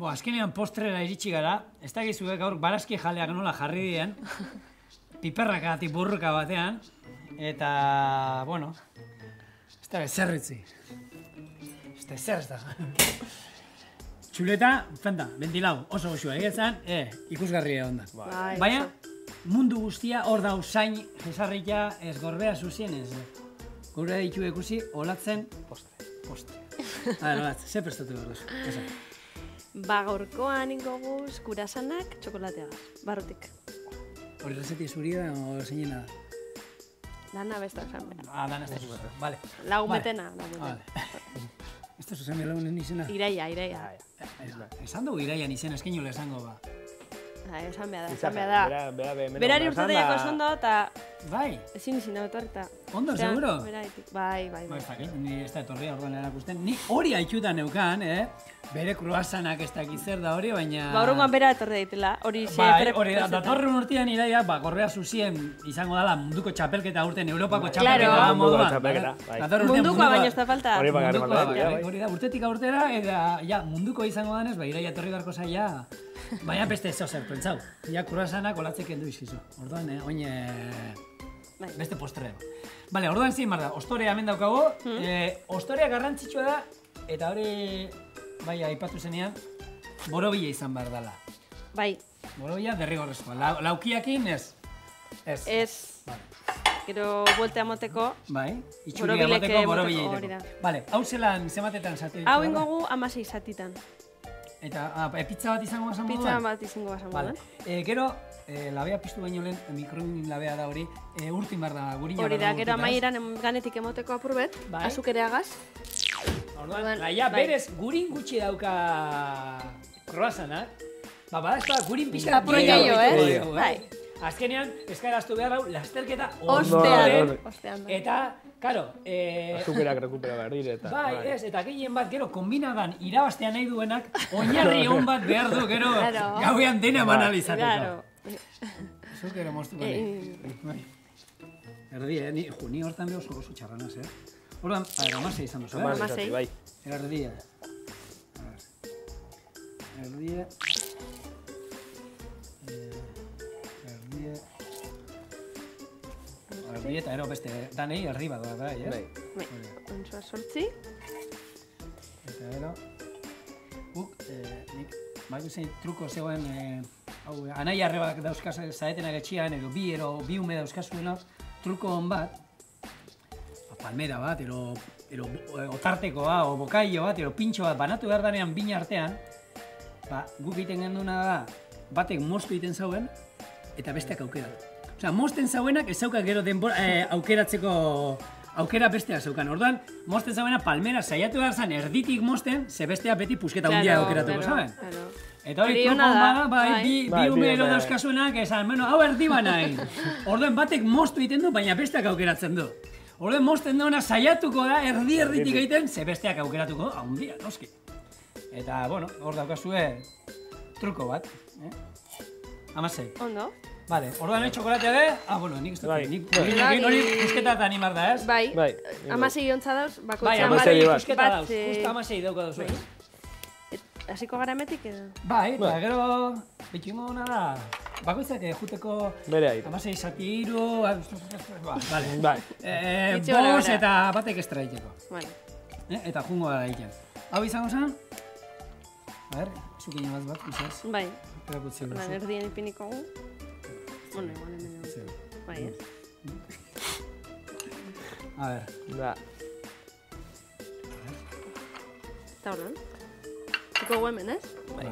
azkenean postrera iritsi gara, ez da gizu gaur barazki jaleak nola jarri dien, piperrakatik burruka batean, eta, bueno, ez da bezerritzi. Ez da ezer ez da. Txuleta, fenta, bentilau, oso goxua egetzen, ikusgarria onda. Baina, mundu guztia hor dau zain jesarrika ez gorbea zuzien ez. Gure ditu ikusi, olatzen postre. Olatz, ze prestatu behar duzu? Ba, gaurkoan ingoguz kurasanak txokolateagaz, barrutik. Hori reseti zuria o zeinena da? Dana besta esan behar. Dana ez da zuzen, bale. Lagumetena. Ez da zuzen lagunen izena? Iraia. Esan dugu iraian izena, eskeniola esango ba. Esan behar da. Berari urteteako esan da, eta... Bai? Ezin izin hau etorri, eta... Ondo, seguro? Bai. Ni ez da etorria orduan erakusten. Ni hori haitxutan neukan, bere kruasanak ez dakit zer da hori, baina... Ba, horrengoan bera etorri daitela, hori xe... Bai, hori da, datorren urtean iraia, gorbea zuzien izango dela munduko txapelketa urten, Europako txapelketa moduan. Mundukoa baino ez da falta. Hori da, urtetik aurtera, eta munduko izango danez, iraia etorri beharko zaila, baina beste zeo zer, pentsau. Ja, kruasanak olatzek endu izkizu. Orduan, oin... beste postreo. Bale, orduan zein mar da, ostorea hemen daukago. Ostorea garrantzitsua da, eta hori, bai, aipatu zenean, borobila izan behar dela. Bai. Borobila derrigorrezkoa. Laukiakin ez? Ez. Gero bueltea moteko. Bai, itxuria moteko borobila iteko. Bale, hau zelan zematetan zati ditu? Hau ingogu 16 zatitan. Eta, pizza bat izango basan moduan? Pizza bat izango basan moduan. Gero, labea piztu baino lehen, mikroin labea da hori, urtin behar da gurina. Hori da, gero amaieran ganetik emoteko apurbet, azukereagaz. Orduan, berez, gurin gutxi dauka kroasanak, bada ez da, gurin pizka apuro jaio, Bai. Azkenean, eskaraztu behar hau, lasterketa ostean. Eta, karo... Azukerak rekupera behar dire eta... Bai, ez, eta gehien bat, gero, kombinadan irabaztea nahi duenak, oinarri hon bat behar du, gero, gauean dena banalizateko. Zuk ero moztuko ni. Erdi, ni hortan beho oso txarranaz, Horban, amasei izan duzu, Amasei. Erdia. Erdia. Erdia eta ero beste, danei erdi bat da, Bai. Ontsua sortzi. Eta ero, nik, baitu zein truko zegoen, anai arrebak dauzkaz zaetenak etxian, edo bi ume dauzkazuenak, truko hon bat, palmera bat, ero otartekoa, o bokailo bat, ero pintxo bat, banatu behar danean bina artean, guk egiten genduna da, batek moztu egiten zauen, eta besteak aukera. Osea, mozten zauenak ez zauka gero denbora aukeratzeko aukera besteak zaukan. Orduan, mozten zauena palmera saiatu behar zen erditik mozten, ze bestea beti pusketa hundia aukeratuko, zaben? Eta hori truko bada, bai, bi umero dauzkasuenak esan, bueno, hau erdi banain. Orduan, batek moztu egiten du, baina besteak aukeratzen du. Orduan, mozten duena saiatuko da erditik egiten, ze besteak aukeratuko, hundia, noski. Eta, bueno, hor daukazue truko bat. 16. Ondo. Vale, orduan hori txokolatea de? Bueno, nik ez dut. Nik hori pusketa eta animar da, ez? Bai, 16 ontza dauz, bakoitza. Bai, 16 pusketa dauz, justa 16 dauka dauz. Hasiko gara emetik edo? Bai, eta gero, bitxingo hona da, bakoitzak juteko 16 zati iru, bai. Bos eta batek estra egiteko. Eta jungo da egiten. Hau izango zen? A ber, zukin bat, izaz. Bai. Erakutzi guzu. Erdien ipiniko gu. Bueno, igual hemen. Bai, A ver. Da. Eta horren. Ziko gu hemen, ez? Bai.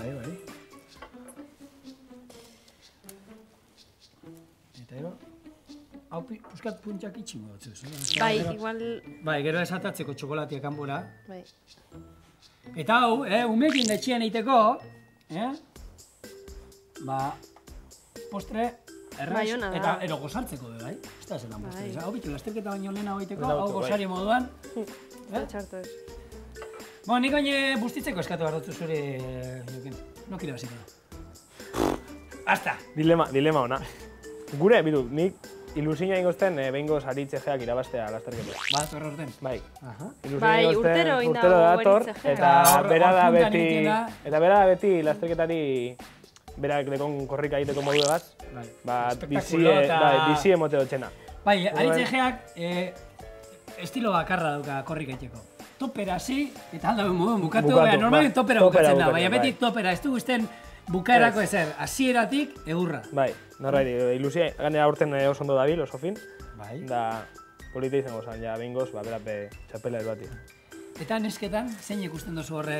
Eta ero, hau puskat puntxak itxingo dutzu. Bai, igual... Bai, gero esatatzeko txokolatia kanbora. Bai. Eta hau, umekin etxean egiteko, postre erraz eta ero gozartzeko du, bai? Ez da zelan postre. Hau bitu, lasterketa baino lehena egiteko, hau gozari moduan. Txarto ez. Bueno, nik baina bustitzeko eskatu behar dutzu zure... No kira basiko. Hasta! Dilema ona. Gure, bitu, nik ilusioa ingozten, behingo saritzejeak irabaztea lasterketa. Bat horre orten? Bai. Bai, urtero dator, eta bera da beti lasterketari berak dekon korrika egiteko modu egaz, bizi emote dutxena. Bai, aritzejeak estilo bakarra dauka korrika egiteko. Topera hasi, eta alda moduen bukatu, normalien topera bukatzen da, baina beti topera, ez du guztien bukaerako ezer, hasieratik egurra. Bai, norrairi, ilusia, ganera aurten oso ondo dabil, oso fin, da polita izango zan, ja behingoz, berape txapela erbati. Eta nesketan, zein ikusten duzu horre?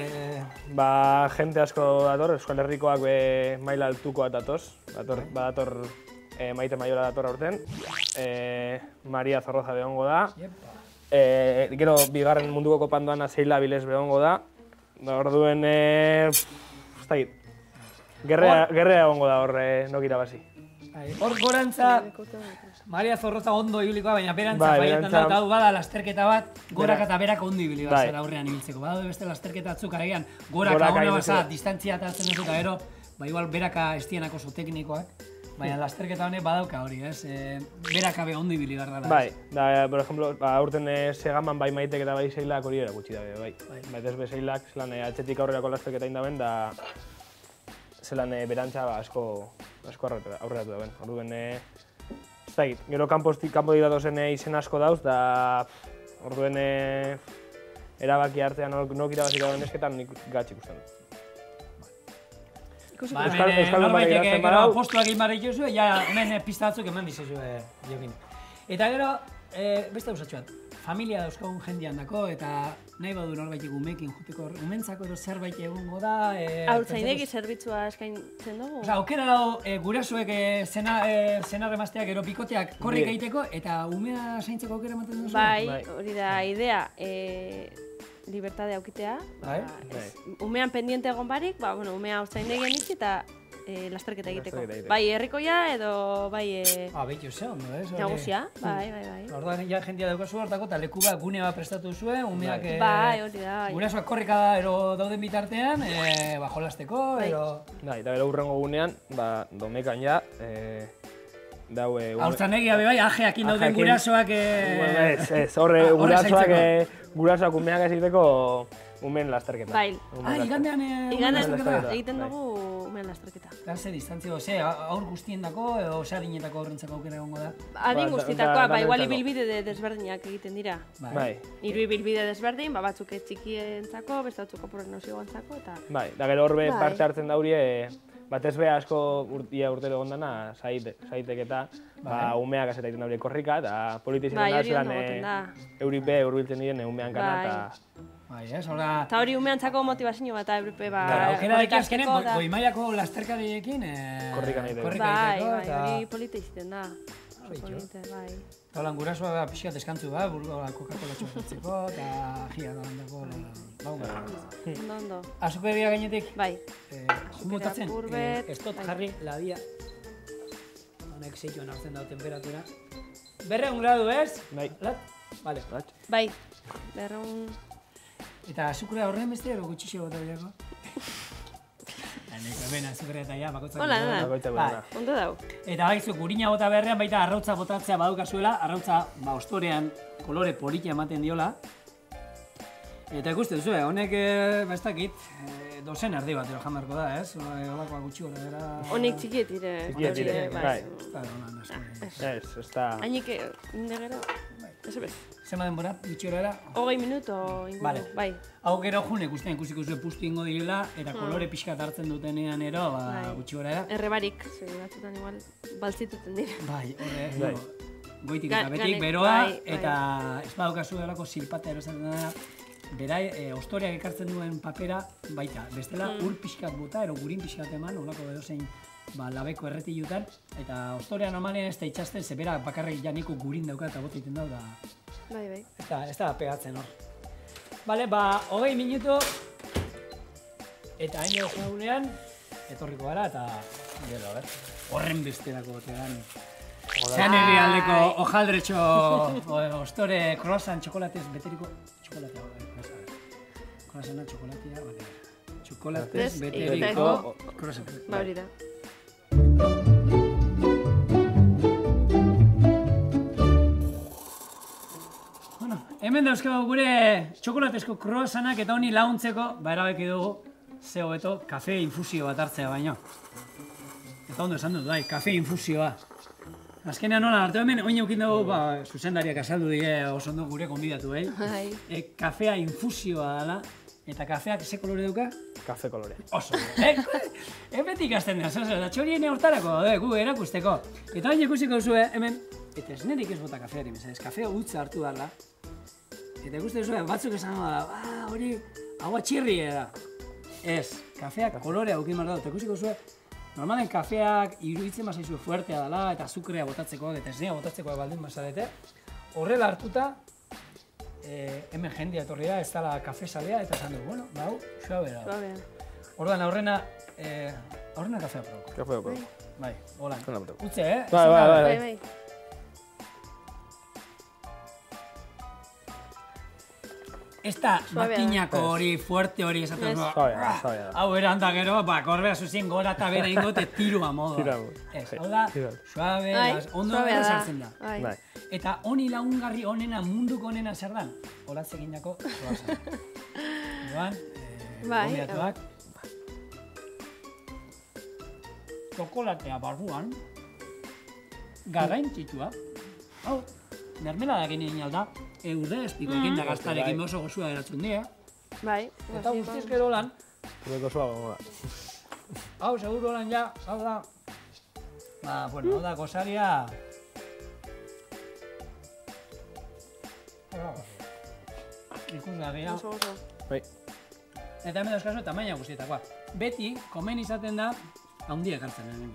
Jente asko dator, Euskal Herrikoak maila altukoa datoz, badator Maite Maiora dator aurten, Maria Zorroza behongo da, gero bigarren munduko kopandoan Azeila Bilez behongo da, orduen, gerrea egongo da horre nok irabazi. Hor gorantza, Maria Zorroza ondo ibilikoa, baina berantza baietan da, bada lasterketa bat, gorak eta berak ondo ibili bat zera aurrean ibiltzeko. Bada beste lasterketa atzuk aregian, goraka hona basa, distantzia eta hartzen dut eta gero, igual beraka estienak oso teknikoak, baina lasterketa honek badauka hori, ez? Beraka be ondo ibili behar dara. Bai, por ejemplo, aurten segaman bai Maitek eta bai Seilak hori erakutsi dabe, bai. Baita ez be Seilak, zelan atxetik aurrerako lasterketa indaben, da zelan berantza asko aurreratu daben. Orduen, ez da egit, gero kanpo didatozen izen asko dauz, da orduen erabaki hartzean nok irabazik dauen esketan nik gatxik usten dut. Norbaitek gero postuak egin barrik jozu, ja hemen pista batzuk eman dizezu jokin. Eta gero, beste usatxo bat, familia dauzkagun jendean dako, eta nahi badu norbaitek umekin juteko umentzako edo zerbait egongo da. Haurtzaindegi zerbitzua eskaintzen dugu? Aukera dago gurasoek zenarremazteak gero bikoteak korrik egiteko, eta umea zaintzeko aukera ematen duzu? Bai, hori da idea. Libertade aukitea, umean pendiente egon barik, umea haurtzaindegien itzi eta lasterketa egiteko. Bai herrikoia edo bai... Behitu ze ondo, ez? Nagusia, bai. Orduan ja jendia daukazu hartako eta leku bat gunea prestatu zuen, umeak... Bai, hori da. Gurasoak korrika da ero dauden bitartean, jolasteko, ero... Bai, eta gero urrengo gunean, domekan ja, haurtzaindegia bai, ajeakin dauden gurasoak... Ez, horre gurasoak umeak ez egiteko umen lasterketa. Bai. Igandean egiten dugu umen lasterketa. Ze distantzio, aur guztien dako edo adinetako horrentzako aukera egongo da? Adin guztietakoa, igual ibilbide desberdinak egiten dira. Bai. Hiru ibilbide desberdin, batzuk txikientzako, beste batzuk oporrenozioantzako eta... Bai, da gero horbe parte hartzen daurie, batez beha asko urtero gondana zaitek eta umeak azeta egiten daurie korrika, eta politizien da zelan euripe urbiltzen diren umean kana eta... Bai, ez, horra... Eta hori umeantzako motivazio bat, euripe aukera deki azkenen, goi-mailako lasterkariekin... Korrika nahi dugu. Bai, hori politizien da. Bai. Eta holan gurasoa pixkat eskantzu bat, burua Coca-Cola txokatzeko, eta jia doan dago... Ondo. Azukeria gainetik? Bai. Jumotatzen, ez dut jarri labia. Honek zeituen hartzen dago temperatura. 200 gradu, ez? Bai. Vale. Bai. 200... Eta azukrea horren beste, ero gutxixo bota bilako? Hemen azukrea eta ja, bakoitzak... Hola, ondo dago. Eta baizu, gurina bota beharrean baita arrautza botatzea badukazuela, arrautza ostorean kolore politia ematen diola. Eta ikusten zuen, honek, ez dakit, dozen erdi bat jamarko da, ez? Olakoa gutxi gora bera... Honek txikietire. Txikietire, bai. Ez da, holan asko. Ez da... Hainik, indegero, ez ebez. Zema denbora, gutxi gora era? 20 minuto inguru, bai. Hau gero june guztien ikusiko zuen puztu ingo direla, eta kolore pixkat hartzen dutenean ero, gutxi gora era. Errebarik, batzutan igual, baltzituten dira. Bai, horre, goitik eta betik, beroa, eta ez badaukazu erako silpatea erosaten dena, berai, ostoreak ekartzen duen papera, baita, bestela ur pixkat bota, ero gurin pixkat eman, olako edozein labeko erretilutan, eta ostorea normalean ez da itxasten, zebera bakarrik janiko gurin dauka eta bota iten dau da. Bai. Ez da pegatzen hor. Bale, 20 minutu, eta hain edo jagunean, etorriko gara, eta gero, horren besterako botean. Zean herri aldeko hojaldretxo ostore croissant txokolatez beteriko... Txokolatea, croissanta txokolatea, txokolatez beteriko croissant. Ba hori da. hemen dauzkagu gure txokolatezko croissantak eta honi laguntzeko, erabaki dugu, ze hobeto, kafe infusio bat hartzea baino. Eta ondo esan dut, bai, kafe infusioa. Azkenean nola hartu hemen, oin eukin dugu, zuzendariak azaldu dige oso ondo gure konbidatu, kafea infusioa dela, eta kafeak ze kolore duka? Kafe kolorea. Oso, beti ikasten da, eta txorien hortarako, gu erakusteko. Eta hain ikusiko zuen, hemen, eta esnerik ez bota kafeari, ez kafea utza hartu dala. Eta ikusten zuen, batzuk esan da, hori, agua txirri da. Ez, kafeak kolorea aukin mar da, eta ikusiko zuen, normalen kafeak iruditzen bazaizu fuertea dela, eta azukrea botatzeko, eta esnea botatzeko baldin bazarete. Horrela hartuta, hemen jendea etorri da, ez dala kafe salea, eta esan dugu, bueno, hau, suabe da. Orduan, aurrena kafea probako. Kafea probako. Bai, holan. Utze, Bai. Ez da makinako hori, fuerte hori esaten du. Hau eranda gero, korbea zuzien gora eta bera ingo, te tirua modu. Ez, hau da, suabe, ondo sartzen da. Eta honi lagungarri onena, munduko onena zer dan? Holatz egindako croissant. Joan, gomiatuak. Txokolatea barruan, garaintzitua. Hau, mermeladakin egin alda, urdez, egin da gaztarekin oso gozua geratzen dira. Bai. Eta guztiz gero lan. Gero gozoa gongo da. Hau, seguro lan ja, hau da. Hau da, gozaria. Ikusgarria. Bai. Eta hemen dauzkazu tamaina guztietakoa. Beti, komen izaten da, haundiak hartzen hemen.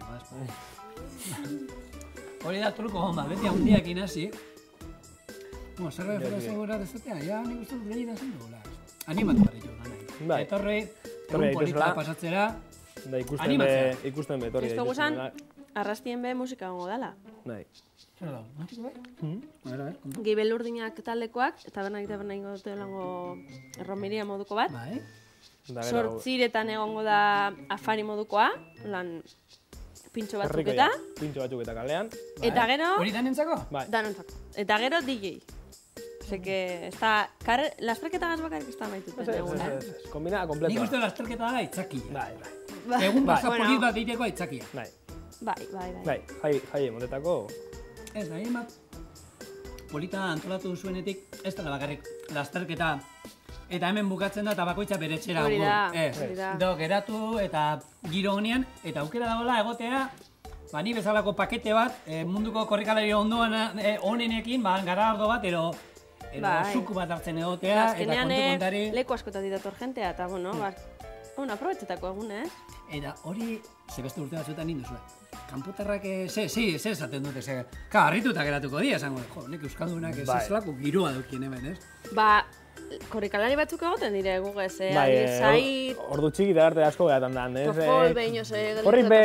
Hori da truko hon bat, beti haundiak inasi. Zer referazio gora dezatea, nik uste dut gehi da zen dugula. Animatu barri jo, nahi. Etorri, egun polita pasatzera, animatzea. Ikusten be, etorri. Esto guzan, arrastien be musika gongo dela. Nahi. Zer da, musika bai? Gibel urdinak taldekoak, eta berna ingo dute lango erromeria moduko bat. Bai. Sortziretan egongo da afari modukoa, lan pintxo batzuk eta. Pintxo batzuk eta kalean. Eta gero... Hori danentzako? Bai. Danentzako. Eta gero DJ. Seke, lasterketagaz bakarrik ez da maituten egun, Kombinada kompleta. Nik uste lasterketa da aitzakia. Bai. Egun pasa polit bat diteko aitzakia. Bai. Jai emotetako. Ez, nahi bat polita antolatu duzuenetik, ez da bakarrik lasterketa. Eta hemen bukatzen da eta bakoitza bere etxera. Hori da. Do, geratu eta giro honean, eta aukera dagoela egotea, ni bezalako pakete bat, munduko korrikalari onenekin, gara ardo bat, ero suku bat hartzen egotea, eta kontu kontari... Leku askotatik dator jentea, eta aprobetxetako egun, ez? Eta hori, beste urte batzuetan nindu zuen. Kanpotarrak, ze esaten dute, harrituta geratuko dira, esango, nek euskaldunak ez zelako giroa dukien hemen, ez? Korrikalari batzuk egoten dire gugez, zait... Ordu txiki da arte asko behatan dan, ez? Tofol, behin, horri be,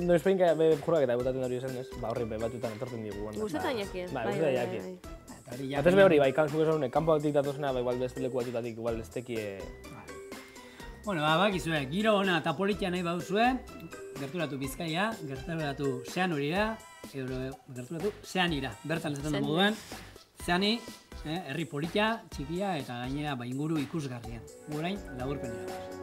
noizpeinka jurak eta botatzen hori zen, ez? Horri be, batzutan etorten digu. Gustetan jakien. Gustetan jakien. Batez be hori, kanzuk esan, kanpo batik datozena, igual beste leku batutatik, igual ez tekie... Bueno, bakizue, giro ona eta politia nahi baduzue, gerturatu Bizkaia, gerturatu Zeanurira, edo gerturatu Zeanira. Bertan esaten du moduan, Zeani, herri politia, txikia eta gainera inguru ikusgarria. Gurain, laburpenera.